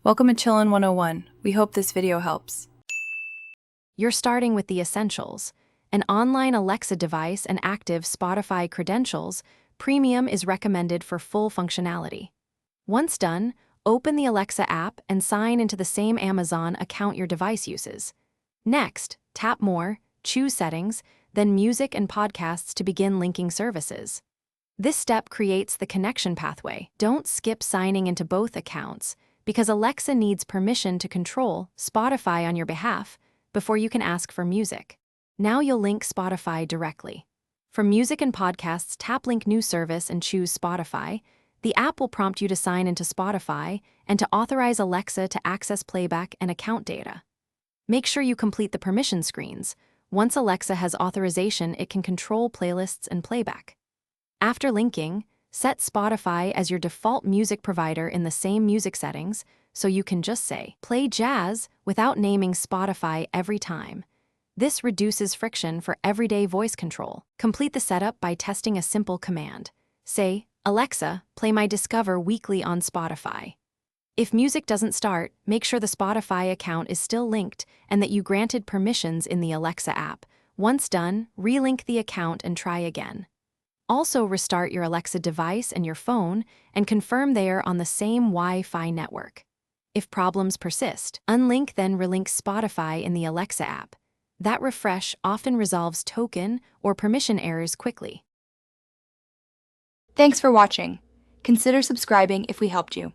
Welcome to Chillin' 101. We hope this video helps. You're starting with the essentials. An online Alexa device and active Spotify credentials, Premium is recommended for full functionality. Once done, open the Alexa app and sign into the same Amazon account your device uses. Next, tap More, choose Settings, then Music and Podcasts to begin linking services. This step creates the connection pathway. Don't skip signing into both accounts, because Alexa needs permission to control Spotify on your behalf before you can ask for music. Now you'll link Spotify directly. For music and podcasts, tap Link New Service and choose Spotify. The app will prompt you to sign into Spotify and to authorize Alexa to access playback and account data. Make sure you complete the permission screens. Once Alexa has authorization, it can control playlists and playback. After linking, set Spotify as your default music provider in the same music settings, so you can just say, "Play jazz," without naming Spotify every time. This reduces friction for everyday voice control. Complete the setup by testing a simple command. Say, "Alexa, play my Discover Weekly on Spotify." If music doesn't start, make sure the Spotify account is still linked and that you granted permissions in the Alexa app. Once done, relink the account and try again. Also restart your Alexa device and your phone and confirm they are on the same Wi-Fi network. If problems persist, unlink then relink Spotify in the Alexa app. That refresh often resolves token or permission errors quickly. Thanks for watching. Consider subscribing if we helped you.